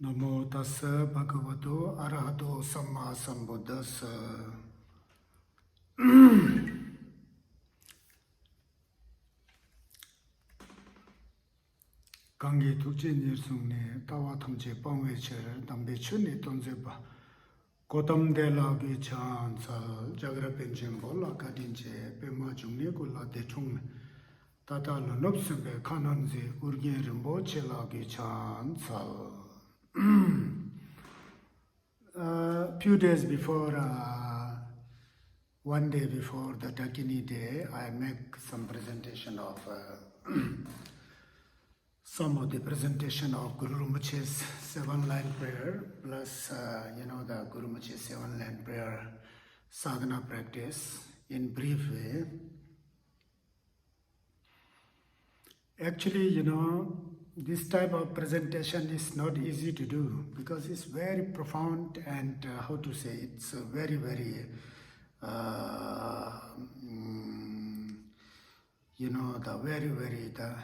Namo tassa bhagavato arahato samma sambuddhassa. Gange tukche nirsungne tawa thamche pangwe cher dambe chunne tonze ba. Kotam de la ge chan sal jagra penchen bola kadinche pema jungne kula de chung. Tata la nopsembe kananze urgen rimbo che la ge chan sal. Few days before, one day before the Dakini day, I make some presentation of some of the presentation of Guru Rinpoche's 7-line prayer, plus the Guru Rinpoche's 7-line prayer sadhana practice in brief way. Actually, this type of presentation is not easy to do because it's very profound and it's very, very, the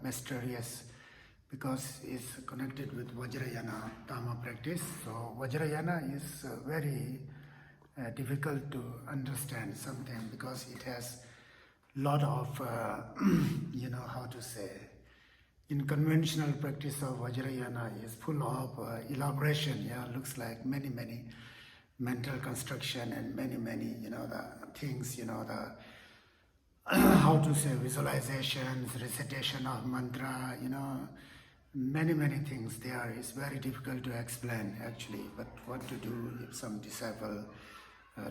mysterious, because it's connected with Vajrayana Dhamma practice. So Vajrayana is very difficult to understand sometimes because it has lot of, in conventional practice of Vajrayana is full of elaboration, looks like many, many mental construction and many, the things, the, visualizations, recitation of mantra, many, things there is very difficult to explain actually, but what to do if some disciple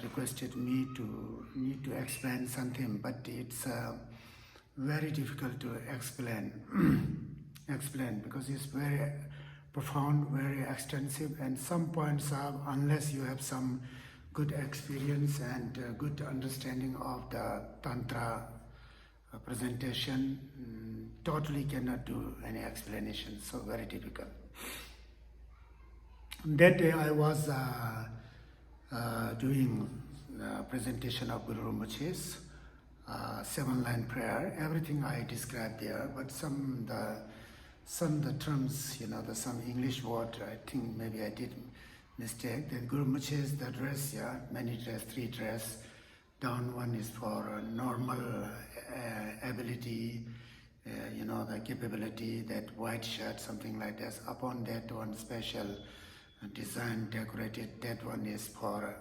requested me to explain something, but it's very difficult to explain because it's very profound, very extensive, and some points are, unless you have some good experience and good understanding of the Tantra presentation, totally cannot do any explanation, so very difficult. That day I was doing presentation of Guru Rinpoche's 7-line prayer. Everything I described there, but some the terms, some English word, I think maybe I did mistake. Then Guru Rinpoche's the dress, many dress, 3 dress. Down one is for normal ability, the capability, that white shirt, something like this. Upon that one special design decorated, that one is for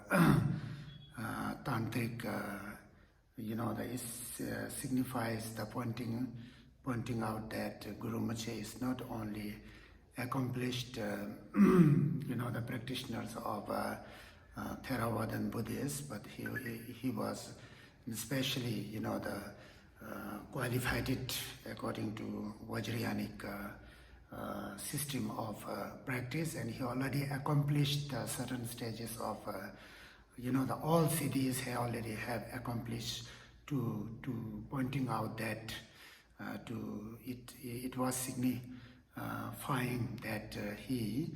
tantric, that signifies the pointing out that Guru Rinpoche is not only accomplished, the practitioners of Theravadan Buddhists, but he was especially, qualified it according to Vajrayanic system of practice, and he already accomplished certain stages of, all cities already have accomplished to pointing out that it was signifying that he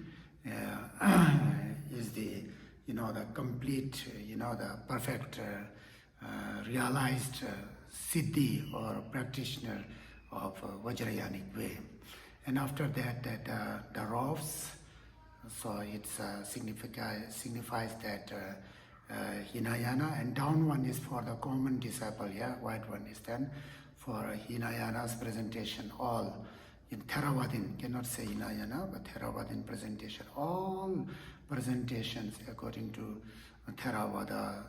is the, the complete, the perfect realized siddhi or practitioner of Vajrayanic way. And after that, the robes, so it signifies that Hinayana, and down one is for the common disciple, white one is then for Hinayana's presentation, all in Theravadin, cannot say Hinayana, but Theravadin presentation, all presentations according to Theravada,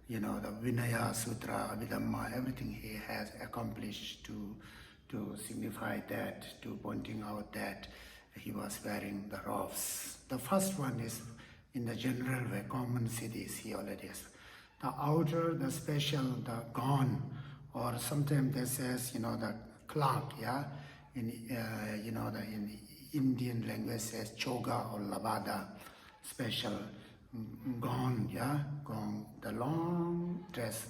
the Vinaya Sutra, Abhidhamma, everything he has accomplished to signify that, to pointing out that he was wearing the robes. The first one is in the general way, common siddhis, he already has. The outer, the special, the gaun, or sometimes they says, the cloak, in, in Indian language says choga or labada, special gaun, gaun, the long dress,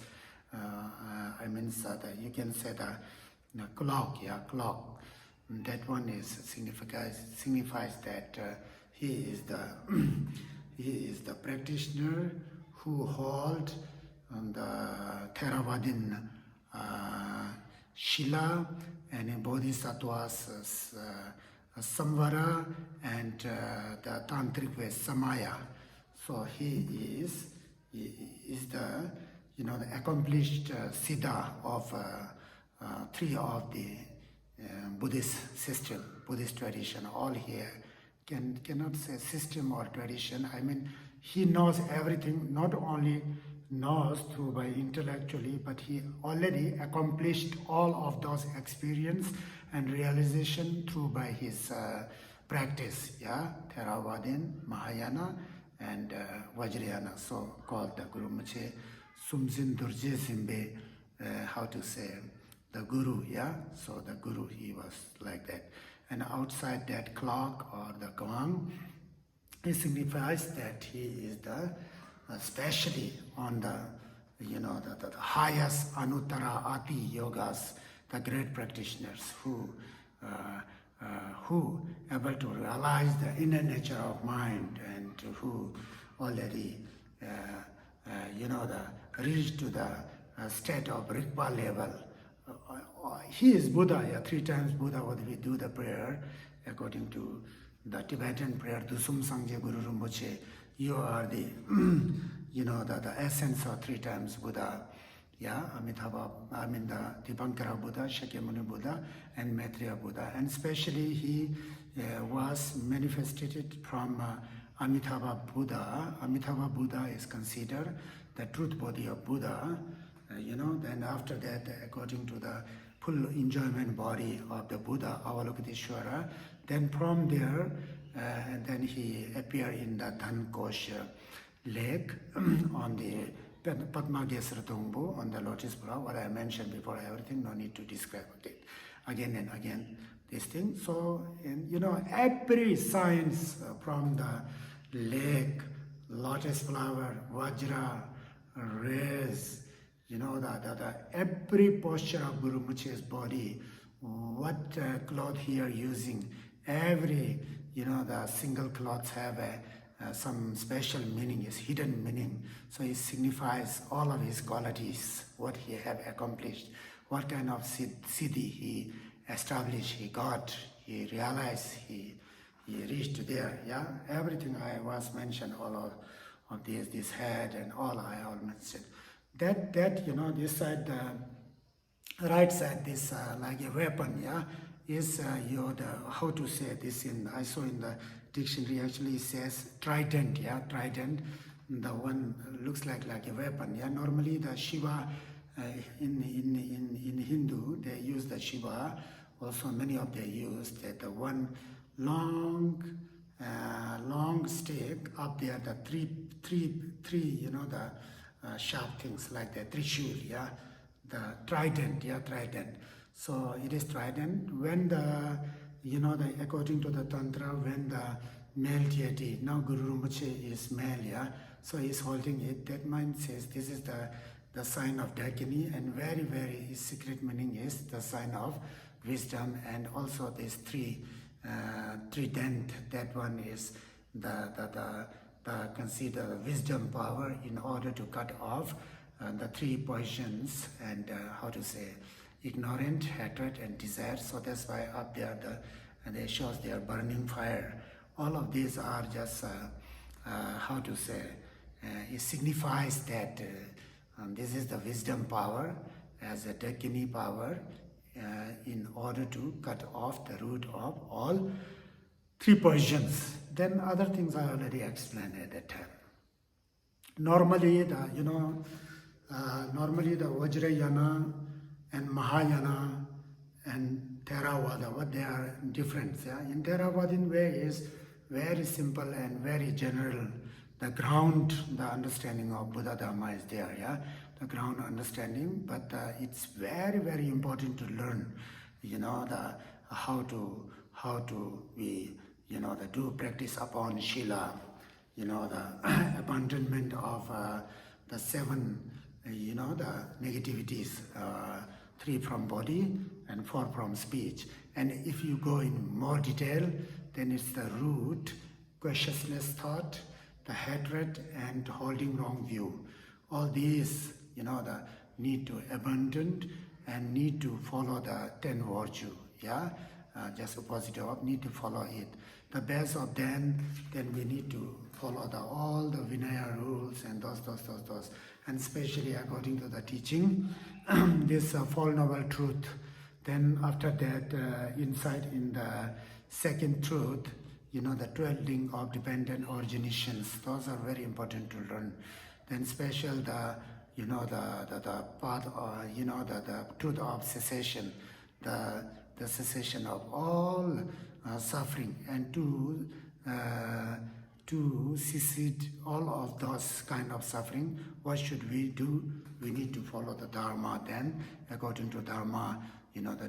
you can say the clock, clock. That one is signifies that he is the practitioner who hold the Theravadin Shila and in Bodhisattva's Samvara, and the tantric way Samaya. So he is the the accomplished siddha of three of the Buddhist system, Buddhist tradition. All here cannot say system or tradition. I mean, he knows everything. Not only knows through by intellectually, but he already accomplished all of those experience and realization through by his practice. Yeah, Theravadin, Mahayana, and Vajrayana. So called the Guru Mache Sumzin Durje Simbe. How to say? The Guru, yeah? So the Guru, he was like that. And outside that clock or the gong, it signifies that he is the, especially on the, the highest Anuttara Ati yogas, the great practitioners who able to realize the inner nature of mind and who already, reach to the state of Rigpa level. He is Buddha, yeah, 3 times Buddha, what we do the prayer, according to the Tibetan prayer, Dusum Sangye Guru Rinpoche, you are the, the essence of 3 times Buddha, yeah, Amitabha, I mean the Dipankara Buddha, Shakyamuni Buddha, and Maitreya Buddha, and especially he was manifested from Amitabha Buddha. Amitabha Buddha is considered the truth body of Buddha. Then after that, according to the full enjoyment body of the Buddha, Avalokiteshvara, then from there, and then he appeared in the Dhankosh lake on the Padmagesara Tungbu, on the Lotus Bra, what I mentioned before, everything, no need to describe it again and again, this thing. So, every science from the lake, lotus flower, Vajra, rays, every posture of Guru Muche's body, what cloth here using, every, the single cloths have some special meaning, is hidden meaning. So it signifies all of his qualities, what he have accomplished, what kind of siddhi he established, he got, he realized, he reached there, yeah. Everything I was mentioned, all of this head and all I all mentioned. That this side, the right side, this like a weapon, yeah, is how to say this in, I saw in the dictionary, actually says trident, yeah, trident, the one looks like a weapon, yeah. Normally the Shiva, in Hindu, they use the Shiva, also many of them use that the one long stick up there, the three, the sharp things like the trishul, yeah, the trident, yeah, trident. So it is trident. When the, according to the Tantra, when the male deity, now Guru Rinpoche is male, yeah, so he's holding it, that mind says this is the sign of Dakini, and very, very secret meaning is the sign of wisdom, and also this trident, that one is the consider wisdom power in order to cut off the 3 poisons and how to say ignorant, hatred, and desire. So that's why up there they shows their burning fire. All of these are just how to say it signifies that this is the wisdom power as a Dakini power in order to cut off the root of all 3 poisons. Then other things I already explained at that time. Normally the Vajrayana and Mahayana and Theravada, what they are different. Yeah? In Theravadin way is very simple and very general. The ground, the understanding of Buddha Dhamma is there, yeah, the ground understanding. But it's very, very important to learn, the how to be, the do practice upon Shila, the abandonment of the 7, the negativities, 3 from body and 4 from speech. And if you go in more detail, then it's the root, cautiousness thought, the hatred, and holding wrong view. All these, the need to abandon and need to follow the 10 virtue, yeah. just opposite of, need to follow it. The base of then we need to follow all the Vinaya rules and those. And especially according to the teaching, this Four Noble Truth. Then after that, inside in the second truth, the 12 link of dependent originations. Those are very important to learn. Then special the path, the truth of cessation, the cessation of all suffering, and to cease all of those kind of suffering. What should we do? We need to follow the Dharma. Then according to Dharma,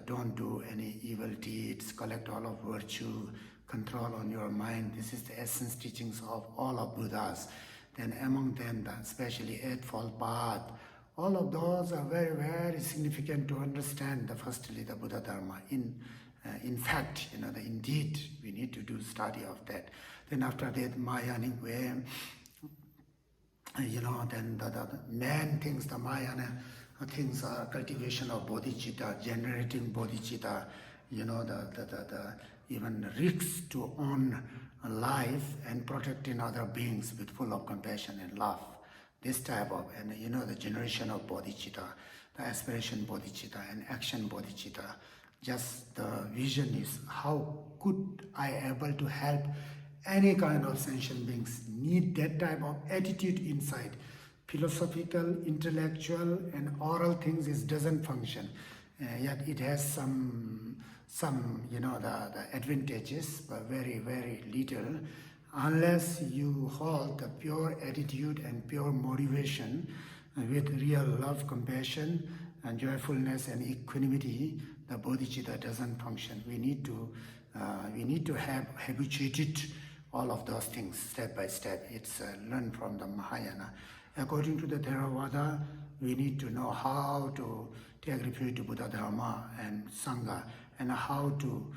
don't do any evil deeds, collect all of virtue, control on your mind. This is the essence teachings of all of Buddhas. Then among them, especially Eightfold Path, all of those are very, very significant to understand firstly the Buddha Dharma. In fact, indeed, we need to do study of that. Then after that, Mahayanic way, then the main things, the Mahayana things are cultivation of bodhicitta, generating bodhicitta, the even risks to own life and protecting other beings with full of compassion and love. This type of, and the generation of bodhicitta, the aspiration bodhicitta and action bodhicitta. Just the vision is how could I able to help any kind of sentient beings need that type of attitude inside. Philosophical, intellectual and oral things doesn't function. Yet it has some the advantages, but very, very little. Unless you hold the pure attitude and pure motivation with real love, compassion, and joyfulness and equanimity, the bodhicitta doesn't function. We need to have habituated all of those things step by step. It's learned from the Mahayana. According to the Theravada, we need to know how to take refuge to Buddha Dharma and Sangha, and how to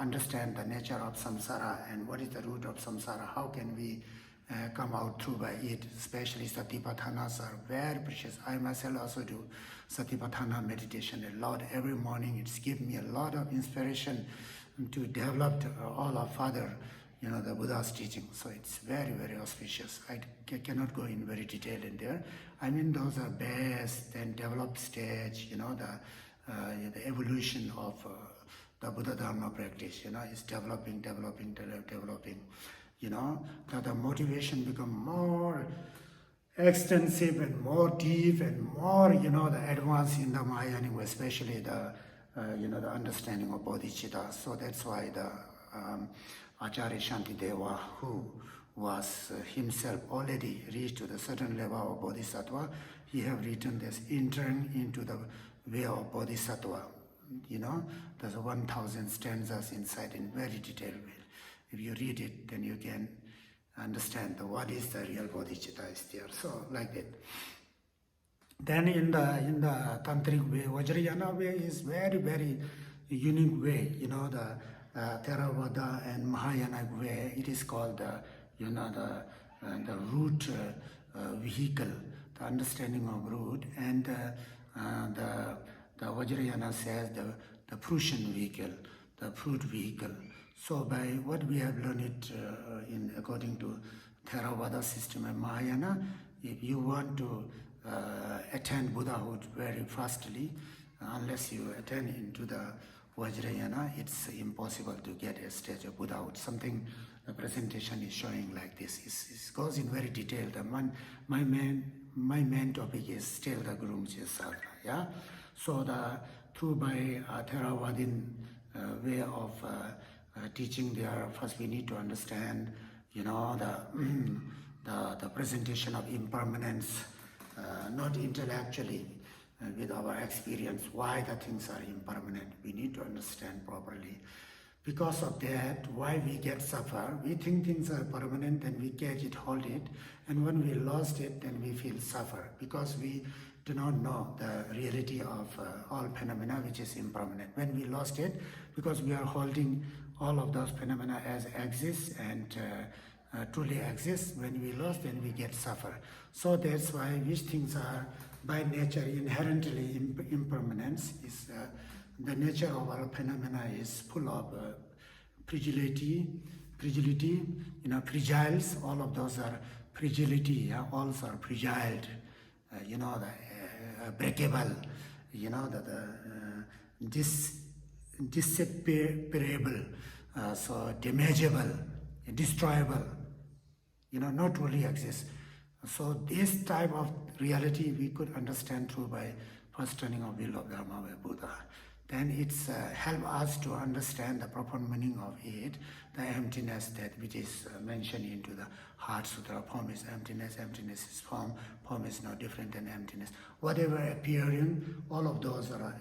understand the nature of samsara and what is the root of samsara. How can we come out through by it? Especially Satipathanas are very precious. I myself also do Satipatthana meditation a lot every morning. It's given me a lot of inspiration to develop all of Father, the Buddha's teaching. So it's very, very auspicious. I cannot go in very detail in there. I mean, those are best and developed stage, the evolution of the Buddha Dharma practice, is developing. The motivation become more extensive and more deep and more, the advance in the Mahayana, especially the understanding of bodhicitta. So that's why the Acharya Shantideva, who was himself already reached to the certain level of bodhisattva, he have written this entering into the way of bodhisattva. There's 1,000 stanzas inside in very detailed way. If you read it, then you can understand what is the real bodhicitta is there. So like that. Then in the tantric way, Vajrayana way is very, very unique way. The Theravada and Mahayana way, it is called the root vehicle, the understanding of root, and the Vajrayana says the fruition vehicle, the fruit vehicle. So by what we have learned it according to Theravada system and Mahayana, if you want to attain Buddhahood very fastly, unless you attain into the Vajrayana, it's impossible to get a stage of Buddhahood. Something the presentation is showing like this. It goes in very detail. My main topic is still the Guru Sarna. Yeah. So through by Theravadin way of teaching there, first we need to understand, the presentation of impermanence, not intellectually, with our experience, why the things are impermanent. We need to understand properly. Because of that, why we get suffer, we think things are permanent, then we catch it, hold it, and when we lost it, then we feel suffer, because we do not know the reality of all phenomena which is impermanent. When we lost it, because we are holding all of those phenomena as exists and truly exists, when we lost, then we get suffer. So that's why which things are by nature inherently impermanence is the nature of our phenomena is full of fragility, fragiles, all of those are fragility, yeah, all are fragile, the breakable, disseparable, so damageable, destroyable, not truly exist. So this type of reality we could understand through by first turning of wheel of Dharma by Buddha. Then it's help us to understand the profound meaning of it, the emptiness that which is mentioned into the Heart Sutra. Form is emptiness, emptiness is form, form is no different than emptiness. Whatever appearing, all of those are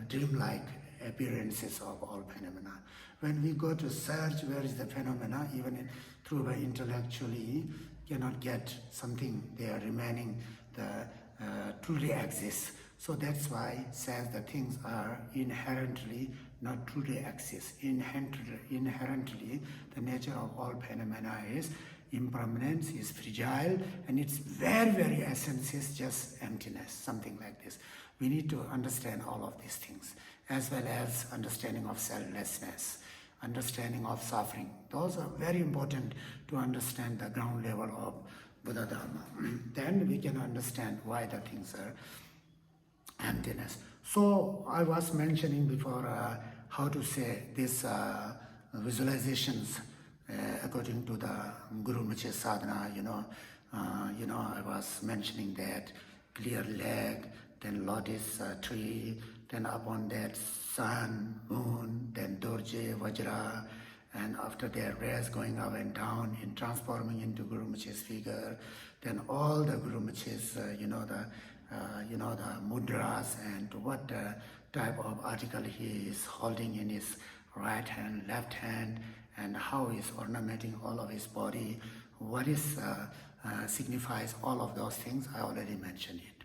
dreamlike appearances of all phenomena. When we go to search where is the phenomena, even through by intellectually cannot get something there remaining the truly exists. So that's why it says the things are inherently not truly exist. Inherently, the nature of all phenomena is impermanence, is fragile, and its very, very essence is just emptiness, something like this. We need to understand all of these things, as well as understanding of selflessness, understanding of suffering. Those are very important to understand the ground level of Buddha Dharma. Then we can understand why the things are emptiness. So I was mentioning before how to say these visualizations according to the Guru Mukhya sadhana. I was mentioning that clear leg, then lotus tree, then upon that sun, moon, then Dorje, Vajra, and after their rays going up and down in transforming into Guru Mukhya's figure, then all the Guru Mukhya's, the mudras and what type of article he is holding in his right hand, left hand, and how he is ornamenting all of his body, what is signifies all of those things, I already mentioned it.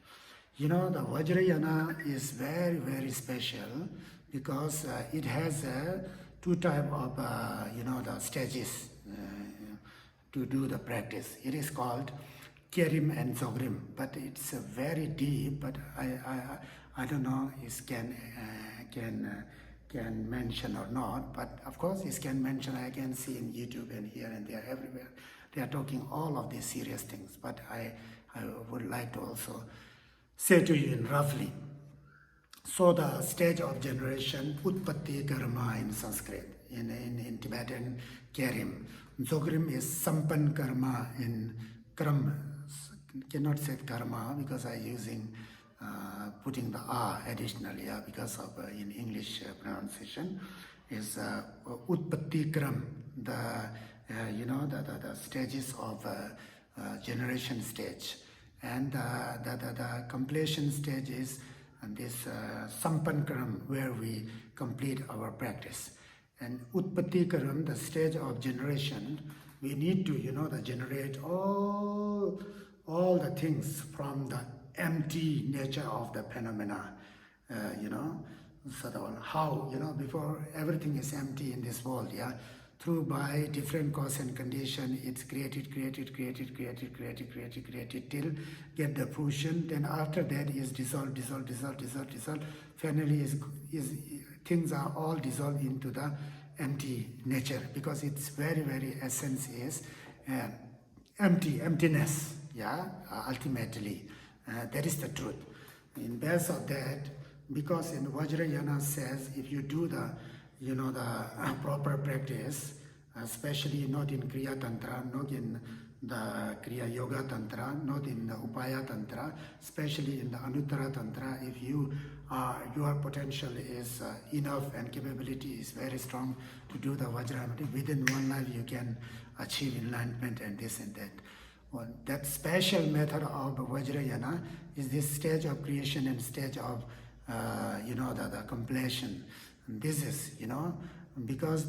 The Vajrayana is very, very special because it has two type of, the stages to do the practice. It is called Kerim and Zogrim, but it's very deep, but I don't know if can mention or not, but of course it can mention. I can see in YouTube and here and there, everywhere. They are talking all of these serious things, but I would like to also say to you in roughly. So the stage of generation, Utpatti Karma in Sanskrit, in Tibetan, Kerim. Zogrim is Sampan Karma in Kram. Cannot say karma because I'm using putting the a additionally because of in English pronunciation is Utpatti Kram, the stages of generation stage, and the completion stage is this Sampan Kram, where we complete our practice. And Utpatti Karam, the stage of generation, we need to generate all the things from the empty nature of the phenomena, so how, before everything is empty in this world, through by different cause and condition, it's created till get the fruition. Then after that is dissolved. Finally is things are all dissolved into the empty nature, because its very, very essence is emptiness. Ultimately, that is the truth. In base of that, because in Vajrayana says, if you do the proper practice, especially not in Kriya Tantra, not in the Kriya Yoga Tantra, not in the Upaya Tantra, especially in the Anuttara Tantra, if your potential is enough and capability is very strong to do the Vajrayana, within one life you can achieve enlightenment and this and that. Well, that special method of Vajrayana is this stage of creation and stage of the completion. This is because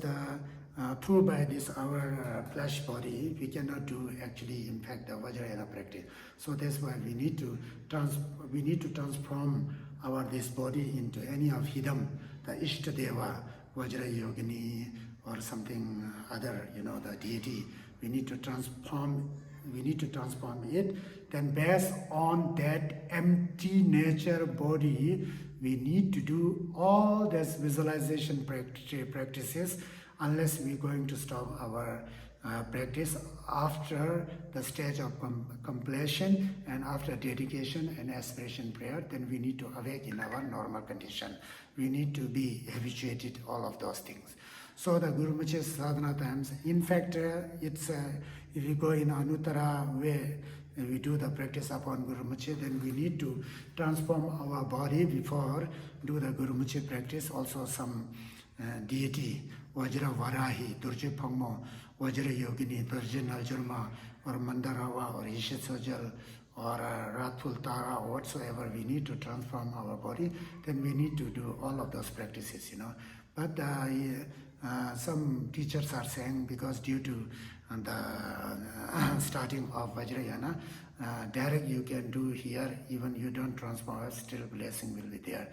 through by this our flesh body we cannot do actually in fact the Vajrayana practice. So that's why we need to transform our this body into any of Hidam, the Ishtadeva, Vajrayogini or something other, the deity. We need to transform it. Then based on that empty nature body, we need to do all these visualization practices unless we're going to stop our practice after the stage of completion and after dedication and aspiration prayer. Then we need to awake in our normal condition. We need to be habituated all of those things. So the Guru Mukhya sadhana times, in fact, it's if you go in Anuttara way, we do the practice upon Guru Mukhya, then we need to transform our body before do the Guru Mukhya practice. Also some deity, Vajra Varahi, Durje Phangmo, Vajra Yogini, Durje Naljurma, or Mandarawa, or Ishet Sojal, or Rathul Tara, or whatsoever we need to transform our body, then we need to do all of those practices, But some teachers are saying because due to the starting of Vajrayana, direct you can do here, even you don't transform, still blessing will be there.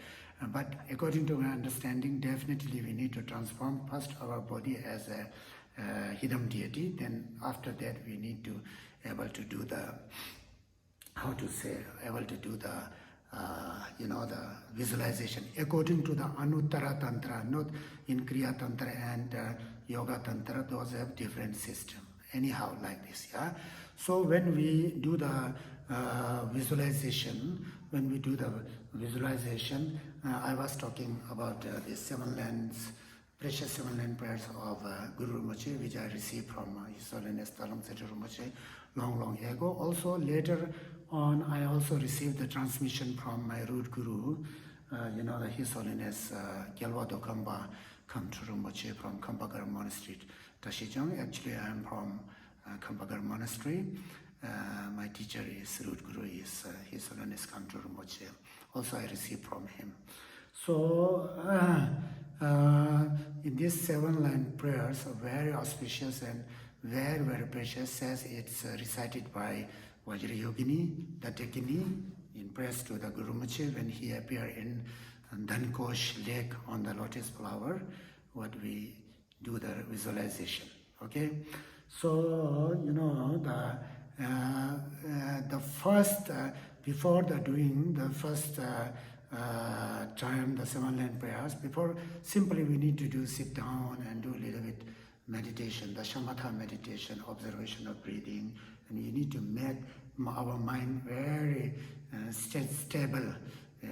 But according to my understanding, definitely we need to transform first our body as a hidden deity, then after that we need to able to do the, able to do the the visualization according to the Anuttara Tantra, not in Kriya Tantra and Yoga Tantra. Those have different system. Anyhow, like this, yeah. So when we do the visualization, I was talking about the seven lands, precious seven land prayers of Guru Rinpoche, which I received from His Holiness Talam Setu Rinpoche long ago. Also later on, I also received the transmission from my root guru, His Holiness Gyalwa Dokamba Kamtu Rinpoche from Kampagar Monastery, Tashijong. Actually, I am from Kampagar Monastery. My teacher is root guru is His Holiness Kamtu Rinpoche. Also, I received from him. So, in these seven line prayers, are very auspicious and very precious, says it's recited by Vajrayogini, the Dakini, in praise to the Guru Rinpoche when he appeared in Dhankosh lake on the lotus flower, what we do the visualization. Okay, so the first before the doing the first time the seven line prayers, before simply we need to do sit down and do a little bit meditation, the shamatha meditation, observation of breathing, and we need to make our mind very stable,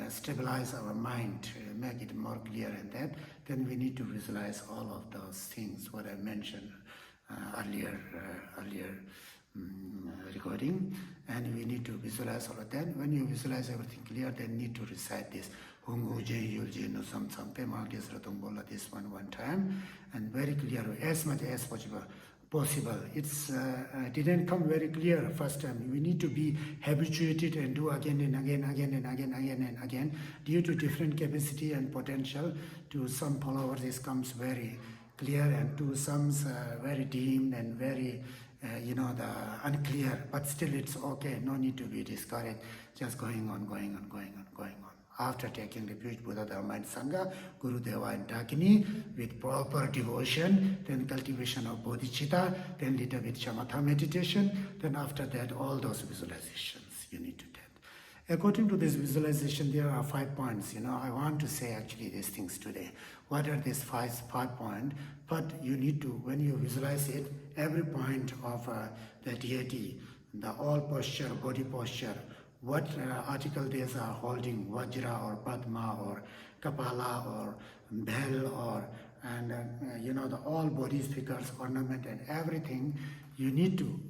stabilize our mind, make it more clear, and that then we need to visualize all of those things what I mentioned earlier recording, and we need to visualize all of that. When you visualize everything clear, then need to recite this this one time, and very clear, as much as possible. It's didn't come very clear first time. We need to be habituated and do again and again. Due to different capacity and potential, to some followers this comes very clear, and to some very dim and very the unclear, but still it's okay, no need to be discouraged, just going on. After taking refuge Buddha, Dharma and Sangha, Guru Deva and Dakini, with proper devotion, then cultivation of bodhicitta, then little bit shamatha meditation, then after that all those visualizations you need to take. According to this visualization, there are 5 points. I want to say actually these things today. What are these five points? But you need to, when you visualize it, every point of the deity, the all posture, body posture, what article they are holding, Vajra or Padma or Kapala or bell or the all body figures, ornament and everything, you need to,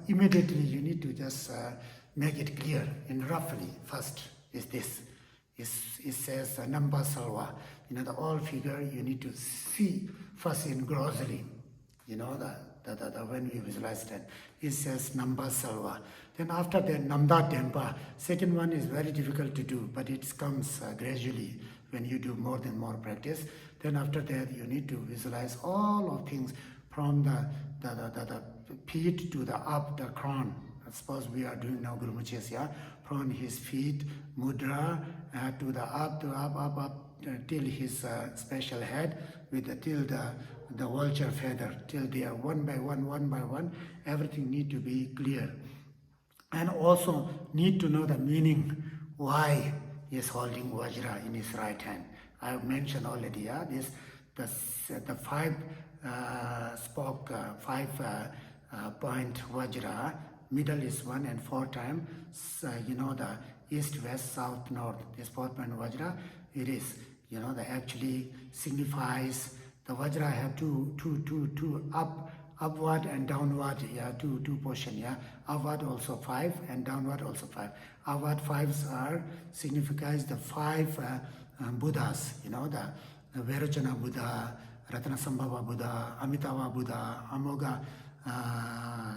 immediately you need to just make it clear in roughly. First is this. It says Namba Salva. The all figure you need to see first in grossly. When we visualize that, it says Namba Salva. Then after that, Namda Tempa. Second one is very difficult to do, but it comes gradually when you do more practice. Then after that, you need to visualize all of things from the feet to the up, the crown. Suppose we are doing now Guru Mukhya, from his feet, mudra, to the up, till his special head, till the vulture feather, till they are one by one, everything need to be clear. And also need to know the meaning, why, is holding Vajra in his right hand. I have mentioned already, the five spoke, five point Vajra, middle is 1 and 4 times, the east, west, south, north, this 4 point Vajra, it is, that actually signifies the Vajra have two upward and downward, two portion, upward also 5 and downward also 5. Upward 5s are signifies the 5 Buddhas, the Vairocana Buddha, Ratnasambhava Buddha, Amitabha Buddha, Amoga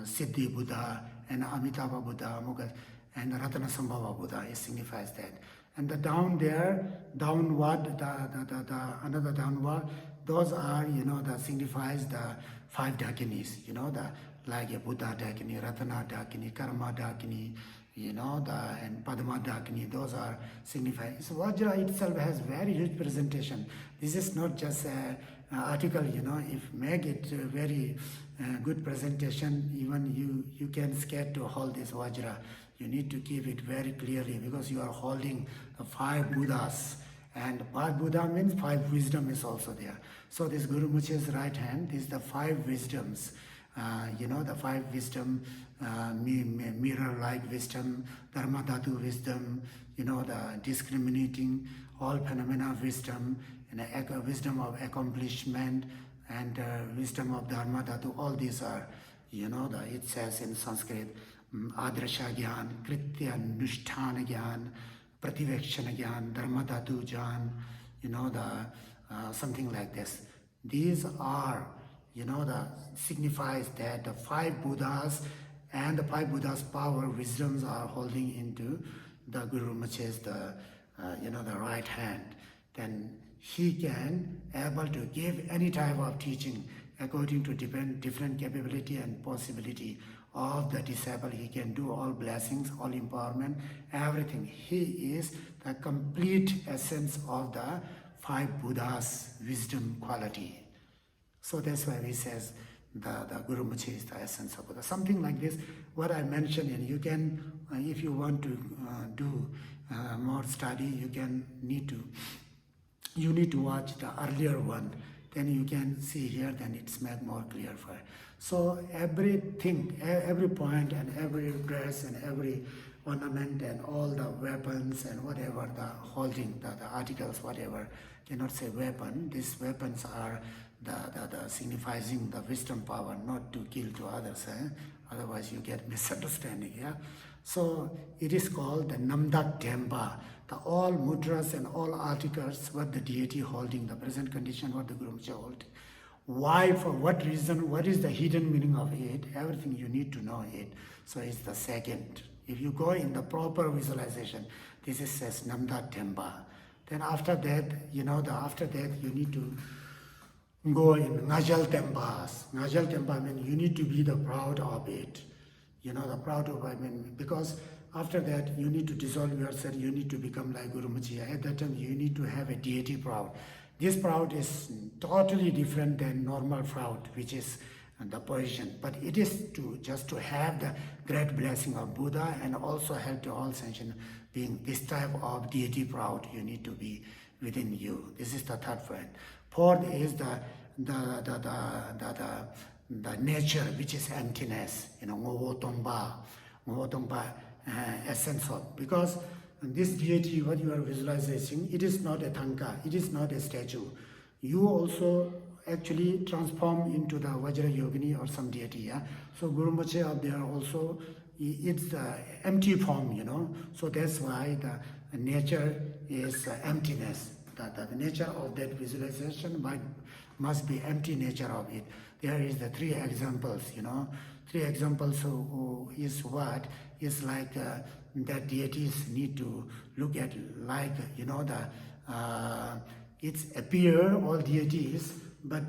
Siddhi Buddha, and Amitabha Buddha, Amoga, and Ratnasambhava Buddha. It signifies that. And the down there, downward, the another downward, those are, that signifies the 5 Dakinis, like a Buddha Dakini, Ratana Dakini, Karma Dakini, and Padma Dakini, those are signifying. So Vajra itself has very huge presentation. This is not just an article, if make it a very good presentation, even you can scared to hold this Vajra. You need to keep it very clearly because you are holding the 5 Buddhas. And 5 Buddha means 5 wisdom is also there. So this Guru Muche's right hand is the 5 wisdoms. The 5 wisdom, mirror-like wisdom, Dharma Dhatu wisdom, the discriminating all phenomena wisdom, and wisdom of accomplishment, and wisdom of Dharma Dhatu. All these are, it says in Sanskrit, Adrasha Gyan, Kritya Nusthana Gyan, Prativekshana Gyan, Dharma Dhatu Gyan, something like this. These are, the signifies that the 5 Buddhas and the 5 Buddhas' power, wisdoms are holding into the Guru Mache's, the right hand. Then he can able to give any type of teaching according to different capability and possibility of the disciple. He can do all blessings, all empowerment, everything. He is the complete essence of the 5 Buddhas' wisdom quality. So that's why he says the Guru Muche is the essence of Buddha. Something like this, what I mentioned, and you can, if you want to do more study, you need to watch the earlier one. Then you can see here, then it's made more clear for you. So everything, every point and every dress and every ornament and all the weapons and whatever the holding, the articles, whatever, cannot say weapon. These weapons are the signifying the wisdom power, not to kill to others. Otherwise you get misunderstanding. So it is called the Namdak Demba. The all mudras and all articles, what the deity holding, the present condition, what the Guru Muche holding. Why, for what reason, what is the hidden meaning of it, everything you need to know it. So it's the second. If you go in the proper visualization, this is says Namda Demba. Then after that, after that you need to go in Ngajal Tembas. Ngajal Temba means you need to be the proud of it. The proud of it, because after that you need to dissolve yourself, you need to become like Guru Muche. At that time you need to have a deity proud. This proud is totally different than normal proud, which is the position. But it is just to have the great blessing of Buddha and also help to all sentient being. This type of deity proud you need to be within you. This is the third point. Fourth is the nature, which is emptiness. Ngovotomba essence of, because this deity, what you are visualizing, it is not a tanka, it is not a statue. You also actually transform into the Vajra Yogini or some deity. So Guru Muche up there also, it's the empty form, So that's why the nature is emptiness. The nature of that visualization must be empty nature of it. There is the 3 examples, 3 examples is what? Is like that deities need to look at, like, it's appear all deities, but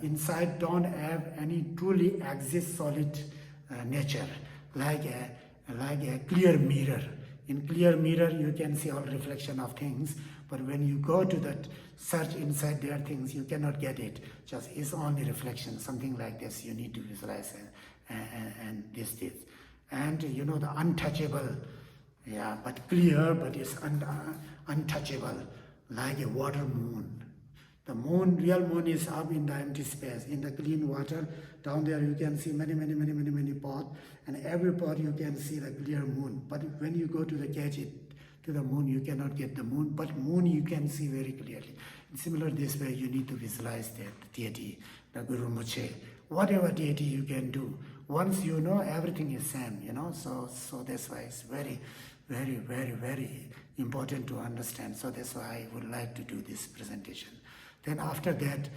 inside don't have any truly exist solid nature, like a clear mirror. In clear mirror you can see all reflection of things, but when you go to that search inside their things, you cannot get it. Just it's only reflection, something like this you need to visualize and this. And the untouchable, Yeah, but clear, but it's untouchable, like a water moon. The moon, real moon is up in the empty space, in the clean water. Down there you can see many pots, and every pot you can see the clear moon. But when you go to the catch it to the moon, you cannot get the moon, but moon you can see very clearly. In similar this way, you need to visualize that deity, the Guru Muche. Whatever deity you can do, once you know, everything is same, so that's why it's very important to understand. So that's why I would like to do this presentation. Then after that,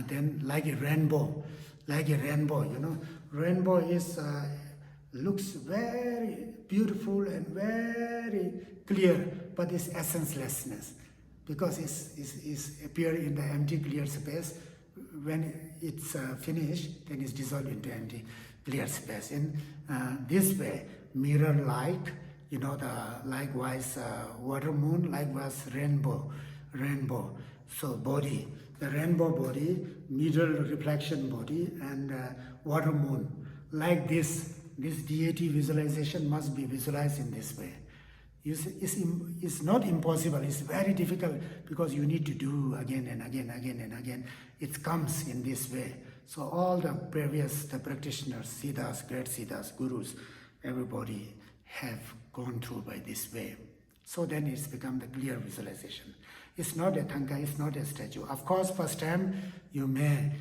then like a rainbow, rainbow is looks very beautiful and very clear, but it's essencelessness, because it's appear in the empty clear space. When it's finished, then it's dissolved into empty clear space. In this way, mirror like, likewise water moon, likewise rainbow. So body, the rainbow body, middle reflection body, and water moon. Like this deity visualization must be visualized in this way. It's not impossible, it's very difficult, because you need to do again and again. It comes in this way. So all the practitioners, siddhas, great siddhas, gurus, everybody have gone through by this way. So then it's become the clear visualization. It's not a thangka, it's not a statue. Of course, first time you may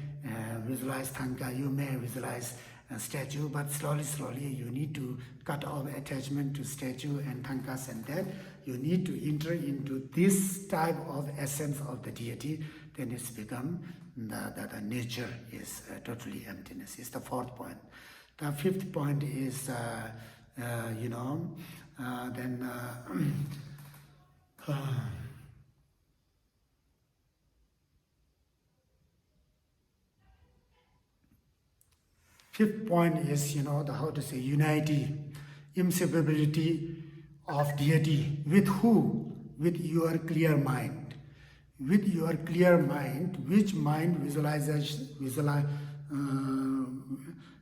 visualize thangka, you may visualize a statue, but slowly you need to cut off attachment to statue and thangkas, and then you need to enter into this type of essence of the deity. Then it's become the nature is totally emptiness. It's the fourth point. The fifth point is fifth point is, unity, inseparability of deity. With who? With your clear mind. With your clear mind, which mind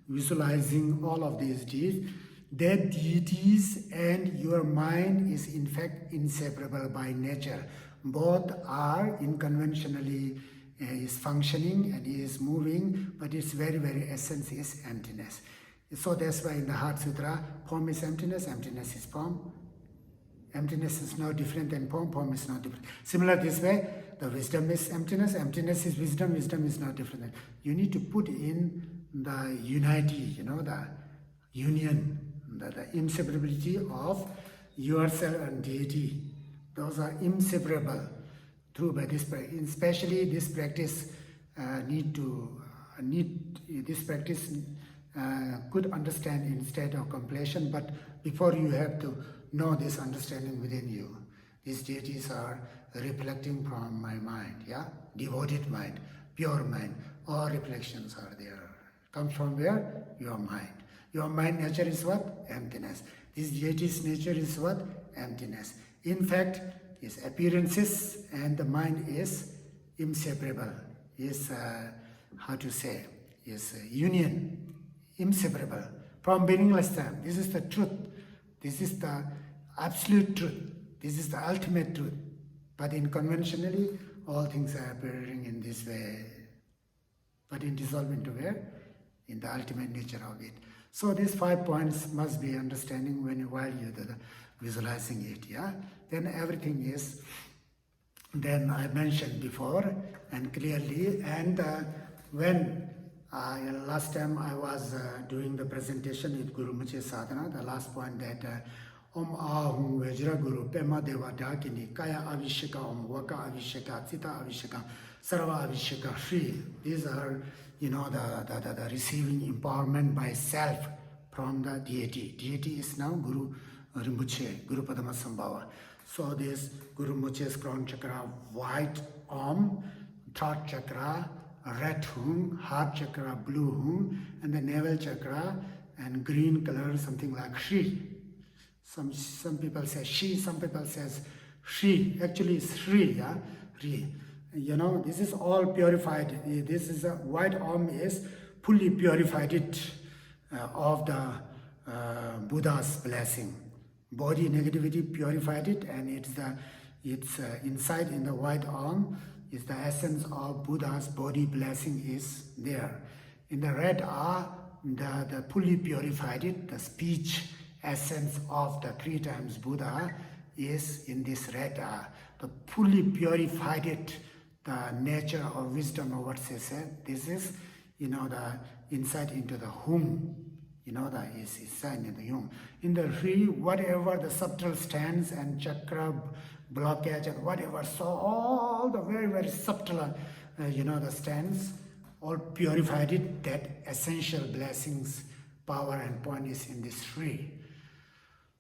visualizing all of these deities, that deities and your mind is in fact inseparable by nature. Both are unconventionally is functioning and is moving, but its very essence is emptiness. So that's why in the Heart Sutra, form is emptiness, emptiness is form. Emptiness is no different than form, form is not different. Similar this way, the wisdom is emptiness, emptiness is wisdom, wisdom is not different. You need to put in the unity, the union, the inseparability of yourself and deity. Those are inseparable. Through by this practice, especially this practice this practice could understand in state of completion, but before you have to know this understanding within you. These deities are reflecting from my mind, devoted mind, pure mind. All reflections are there. Comes from where? Your mind. Your mind nature is what? Emptiness. This deity's nature is what? Emptiness. In fact, its appearances and the mind is inseparable, is union, inseparable from beginningless time. This is the truth. This is the absolute truth. This is the ultimate truth. But in conventionally, all things are appearing in this way. But in dissolve into where? In the ultimate nature of it. So these 5 points must be understanding while you're visualizing it, Then everything is, then I mentioned before and clearly, and when last time I was doing the presentation with Guru Muche Sadhana, the last point that Om Ahum Vajra Guru Pema Deva Dakini Kaya Avisheka Om Waka Avisheka Sita Avisheka Sarva Avisheka Shri. These are the receiving empowerment by self from the deity. Deity is now Guru Rinpoche, Guru Padmasambhava. So this Guru Muche's crown chakra, white Om, throat chakra, red Hung, heart chakra, blue Hung, and the navel chakra, and green color, something like Shri. Some people say She, some people says Shri. Actually it's Shri, Shri. This is all purified. This is a white Om is fully purified it of the Buddha's blessing. Body negativity purified it, and it's inside in the white arm is the essence of Buddha's body blessing is there. In the red R, the fully purified it, the speech essence of the 3 times Buddha is in this red R. The fully purified it, the nature or wisdom of what they said, this is, the insight into the whom, that is inside in the whom. In the three, whatever the subtle stands and chakra blockage and whatever, so all the very, very subtle, the stands, all purified it, that essential blessings, power and point is in this three.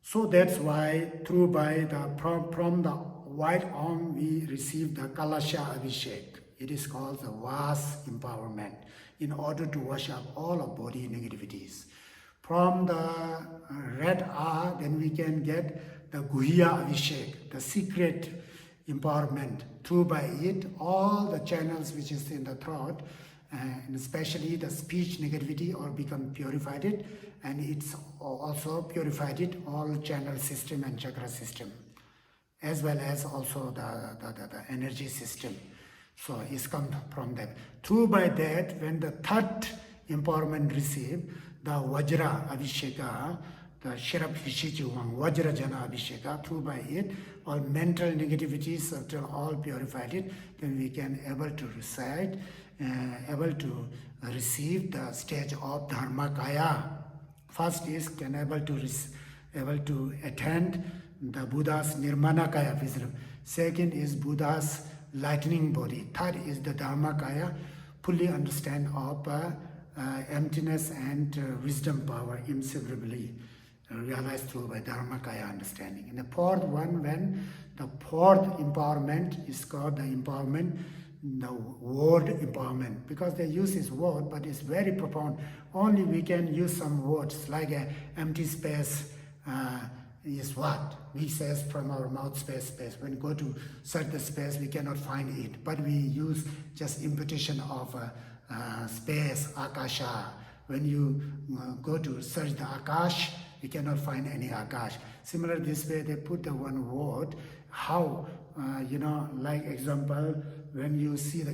So that's why from the white arm we receive the Kalasha Abhishek. It is called the Vas empowerment in order to wash up all of body negativities. From the red R, then we can get the Guhya Abhishek, the secret empowerment. Through by it, all the channels which is in the throat, and especially the speech negativity or become purified it, and it's also purified it all channel system and chakra system, as well as also the energy system. So it's come from that. Through by that, when the third empowerment received, the Vajra Abhisheka, the Shirap Hishichuang, Vajra Jana Abhisheka, through by it, all mental negativities until all purified it, then we can able to recite, able to receive the stage of Dharmakaya. First is can able to attend the Buddha's Nirmanakaya wisdom. Second is Buddha's lightning body. Third is the Dharmakaya, fully understand of emptiness and wisdom power inseparably realized through by Dharmakaya understanding. And the fourth one, when the fourth empowerment is called the empowerment, the word empowerment, because they use this word, but it's very profound. Only we can use some words like a empty space is what? We says from our mouth space. When we go to search the space, we cannot find it. But we use just imputation of space, akasha. When you go to search the akash, we cannot find any akash. Similar this way, they put the one word. How, like example, when you see the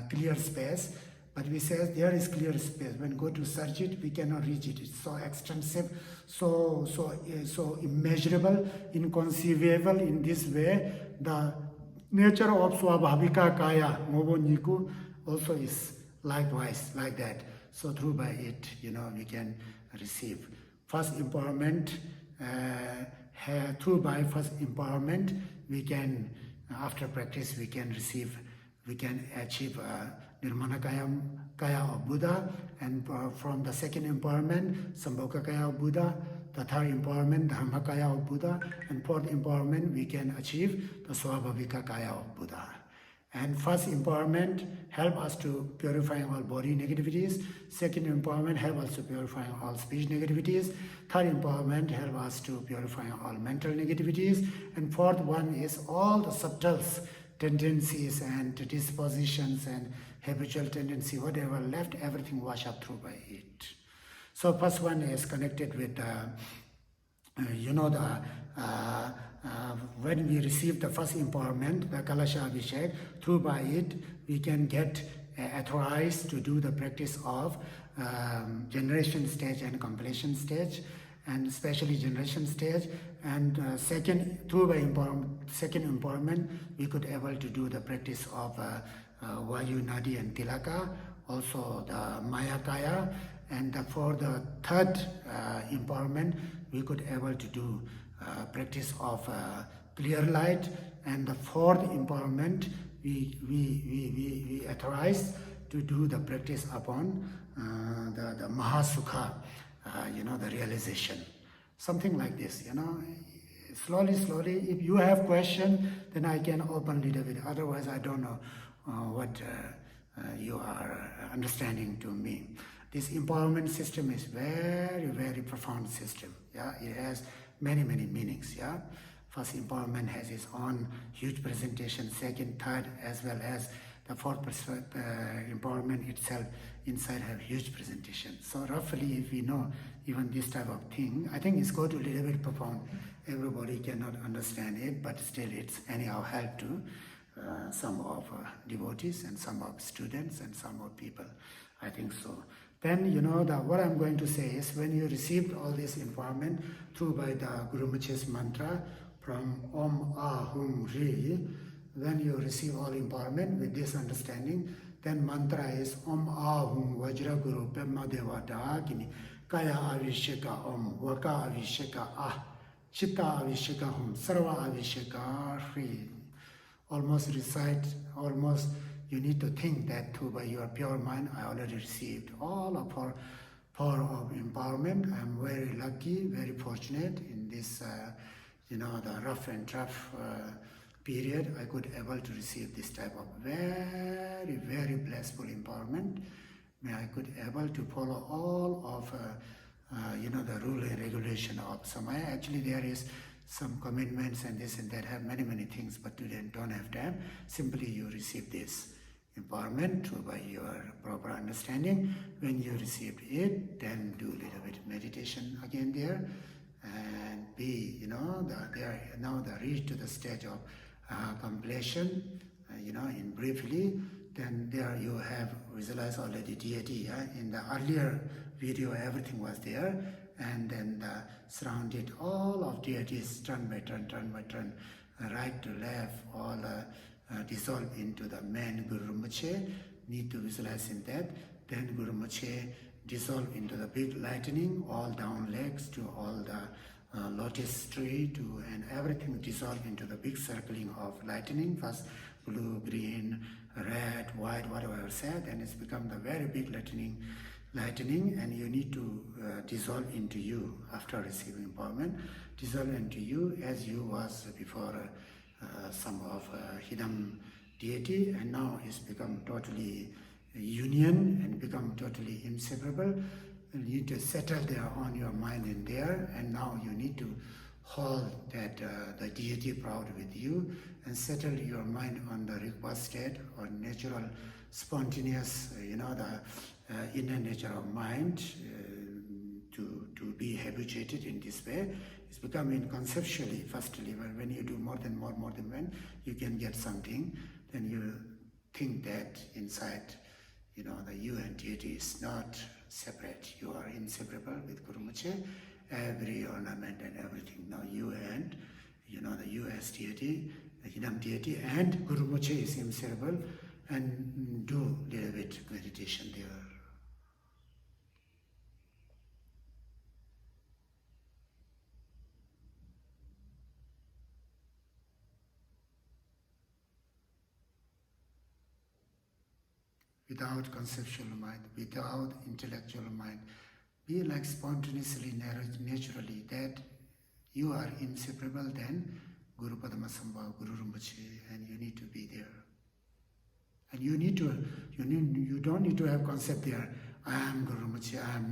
clear space, but we say there is clear space. When go to search it, we cannot reach it. It's so extensive, so immeasurable, inconceivable. In this way, the nature of Swabhavika Kaya, Moboniku, also is likewise like that. So through by it, we can receive. First empowerment, through by first empowerment, we can, after practice, we can achieve Nirmanakaya Kaya of Buddha, and from the second empowerment, Sambhogakaya of Buddha, the third empowerment, Dharmakaya of Buddha, and fourth empowerment, we can achieve the Swabhavika Kaya of Buddha. And first empowerment help us to purify all body negativities. Second empowerment help us to purify all speech negativities. Third empowerment help us to purify all mental negativities. And fourth one is all the subtle tendencies and dispositions and habitual tendency, whatever left, everything wash up through by it. So first one is connected with when we receive the first empowerment, the Kalasha Abhishek, through by it we can get authorized to do the practice of generation stage and completion stage, and especially generation stage. And second empowerment, we could able to do the practice of Vayu, Nadi and Tilaka, also the Mayakaya. And for the third empowerment, we could able to do practice of clear light. And the fourth empowerment, we authorize to do the practice upon the Mahasukha, the realization. Something like this, Slowly, if you have question, then I can open a little bit. Otherwise, I don't know what you are understanding to me. This empowerment system is very, very profound system. Yeah, it has many, many meanings. Yeah, first empowerment has its own huge presentation. Second, third, as well as the fourth empowerment itself inside have huge presentation. So roughly, if we know even this type of thing, I think it's going to a little bit profound. Everybody cannot understand it, but still it's anyhow help to some of devotees and some of students and some of people. I think so. Then, what I'm going to say is, when you received all this empowerment through by the Guru Mache's mantra from Om Ah Hum Ri, when you receive all empowerment with this understanding, then mantra is Om Ah Hum Vajra Guru Pema Deva Dagini Kaya Avisheka Om Vaka Avisheka Ah Chitta Avisheka Hum Sarva Avisheka Hri. Almost you need to think that through by your pure mind, I already received all of our power of empowerment. I am very lucky, very fortunate in this, the rough and tough period. I could able to receive this type of very, very blissful empowerment. May I could able to follow all of, the rule and regulation of Samaya. Actually, there is some commitments and this and that, have many, many things, but you don't have time. Simply you receive this empowerment through by your proper understanding. When you received it, then do a little bit meditation again there, and be, now the reach to the stage of completion, in briefly. Then there you have visualized already deity. In the earlier video, everything was there, and then surrounded all of deities, turn by turn, right to left, all dissolve into the main Guru Rinpoche. Need to visualize in that. Then Guru Rinpoche dissolve into the big lightning, all down legs to all the lotus tree and everything dissolve into the big circling of lightning. First blue, green, red, white, whatever I said, and it's become the very big lightning, and you need to dissolve into you after receiving empowerment. Dissolve into you as you was before some of hidden deity, and now it's become totally union and become totally inseparable. You need to settle there on your mind in there, and now you need to hold that the deity proud with you and settle your mind on the request state or natural spontaneous, the inner nature of mind, to be habituated in this way. It's becoming conceptually, firstly, when you do more than when you can get something, then you think that inside, the you and deity is not separate. You are inseparable with Guru Rinpoche, every ornament and everything. Now you and, the you as deity, the hidden deity, and Guru Rinpoche is inseparable, and do a little bit meditation there. Without conceptual mind, without intellectual mind, be like spontaneously, naturally, that you are inseparable, then Guru Padmasambhava, Guru Rinpoche, and you need to be there. And you don't need to have concept there, I am Guru Rinpoche, I am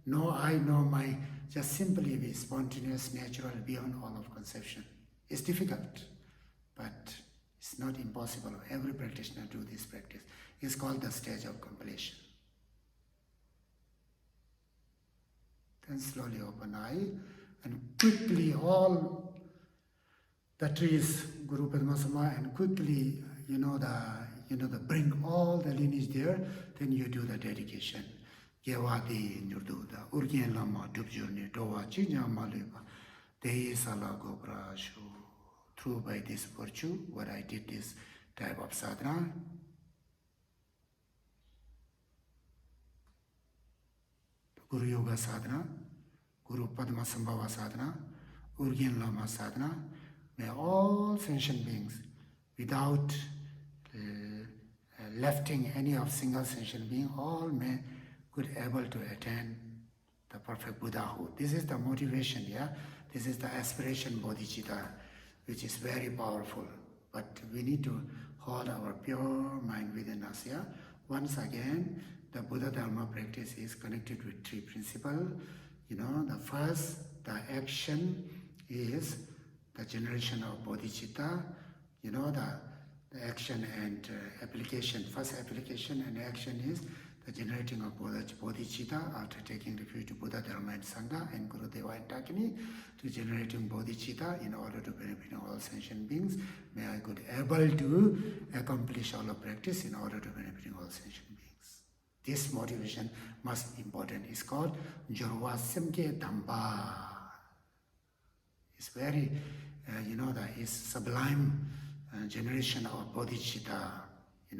no I, no my. Just simply be spontaneous, natural, beyond all of conception. It's difficult, but it's not impossible. Every practitioner do this practice. It's called the stage of completion. Then slowly open eye, and quickly all the trees, Guru Padmasambhava, and quickly, bring all the lineage there. Then you do the dedication. Gewadi Nurduda, Urgien Lama, Dubjurni, Dowa, Chinya Maleva, Dei Sala Gopra Shu. Through by this virtue, what I did this type of sadhana. Guru Yoga sadhana, Guru Padmasambhava sadhana, Urgyen Lama sadhana, may all sentient beings, without lefting any of single sentient being, all may could able to attain the perfect Buddhahood. This is the motivation, This is the aspiration bodhicitta, which is very powerful. But we need to hold our pure mind within us, Once again, the Buddha Dharma practice is connected with three principles. The first, the action is the generation of bodhicitta. the action and application. First application and action is the generating of bodhicitta after taking refuge to Buddha, Dharma and Sangha and Guru Deva and Dakini to generating bodhicitta in order to benefit all sentient beings. May I be able to accomplish all of practice in order to benefit all sentient beings. This motivation must be important. It's called Jorwa Simke Damba. It's very, it's sublime generation of bodhicitta, the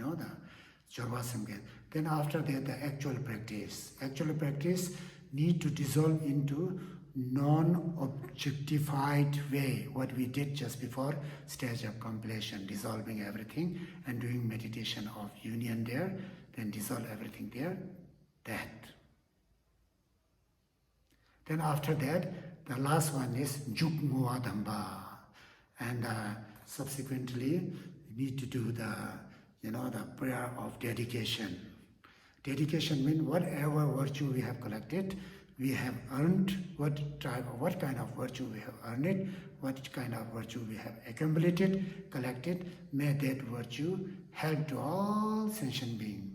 Jorwa Simke. Then after that, the actual practice. Actual practice need to dissolve into non-objectified way. What we did just before, stage of completion, dissolving everything and doing meditation of union there, then dissolve everything there, that. Then after that, the last one is Jukmuwa Damba. And subsequently, we need to do the prayer of dedication. Dedication means whatever virtue we have collected, we have earned, what kind of virtue we have earned it, what kind of virtue we have accumulated, collected, may that virtue help to all sentient beings.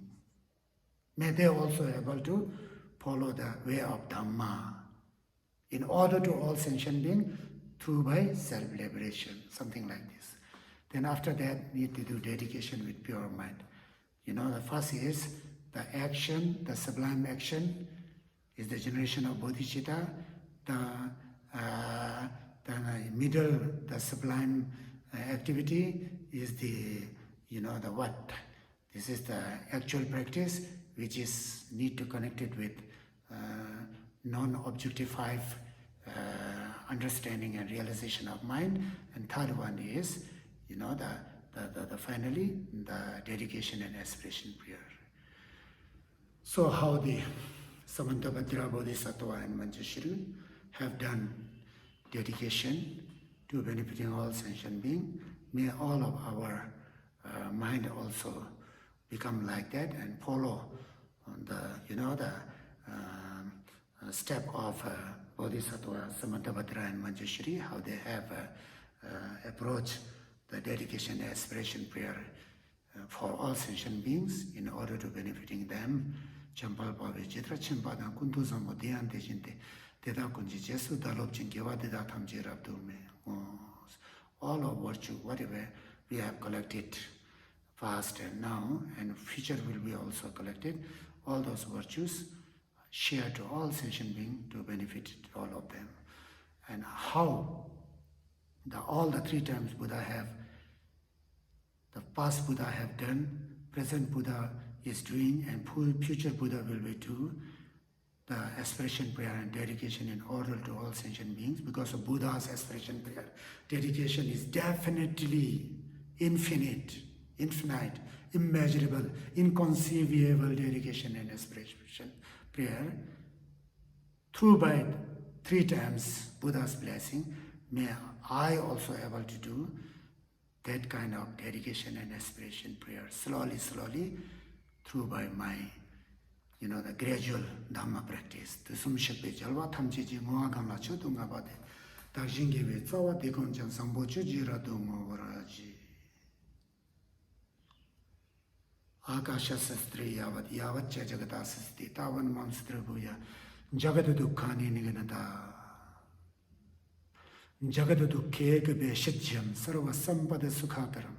May they also able to follow the way of Dhamma in order to all sentient beings through by self-liberation, something like this. Then after that, need to do dedication with pure mind. The first is the action, the sublime action is the generation of bodhicitta. The middle, the sublime activity is the what. This is the actual practice, which is need to connect it with non-objectified understanding and realization of mind. And third one is, finally, the dedication and aspiration prayer. So how the Samantabhadra Bodhisattva and Manjushri have done dedication to benefiting all sentient beings, may all of our mind also become like that and follow the step of Bodhisattva Samantabhadra and Manjushri, how they have approached the dedication and aspiration prayer for all sentient beings in order to benefiting them. Champal Pavi Chitra Chimpadan Kuntu Zambo Deyan Dejinte Deda Kunji Jesu Dalop Chinkewa Deda Tamji Rabdume. All of virtue, whatever we have collected past and now, and future will be also collected, all those virtues share to all sentient beings to benefit all of them. And how all the three times Buddha have, the past Buddha have done, present Buddha is doing, and future Buddha will be doing the aspiration prayer and dedication in order to all sentient beings. Because of Buddha's aspiration prayer, dedication is definitely infinite, immeasurable, inconceivable dedication and aspiration prayer. Through by three times Buddha's blessing, may I also able to do that kind of dedication and aspiration prayer slowly, through by my, the gradual Dhamma practice. The Sumshape Jalva Tamchiji Moaganga Chudungabade, Tajingive Zawa Dekonjan Sambochu Jiradungo Varaji. Akasha Sastri Yavat Yavat Jagatasasti, Tawan Mamstrabuya, Jagadu Dukkani Niganada. Jagadu Kegbe Shijam, Sarva Sampada Sukhataram,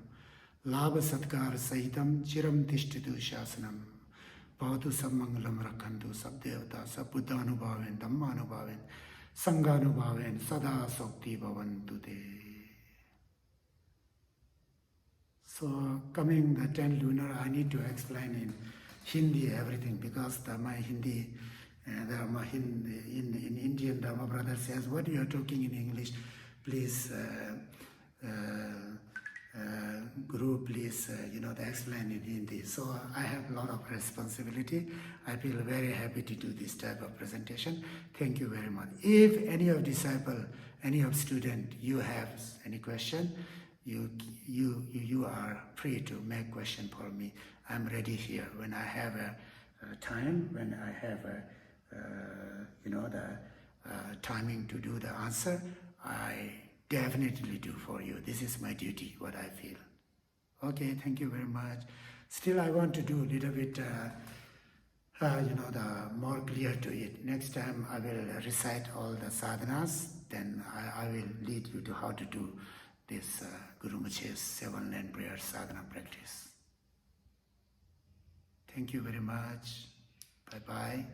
Lava Satkar Saitam, Chiram Tishtidu Shasanam, Pavatu Samangalam Rakandu, Sabdevata, Sabudanu Bhaven, Dhammanu Bhaven, Sanganu Bhaven, Sada Sokti Bhavan today. So, coming the 10 lunar, I need to explain in Hindi everything because my Hindi. In Indian Dharma brother says, what you are talking in English, please, Guru, please, explain in Hindi. So I have a lot of responsibility. I feel very happy to do this type of presentation. Thank you very much. If any of disciple, any of student, you have any question, you are free to make question for me. I'm ready here. When I have a time, when I have a timing to do the answer, I definitely do for you. This is my duty, what I feel. Okay, thank you very much. Still, I want to do a little bit, the more clear to it. Next time, I will recite all the sadhanas. Then I will lead you to how to do this Guru Mukh's 7-line prayer sadhana practice. Thank you very much. Bye bye.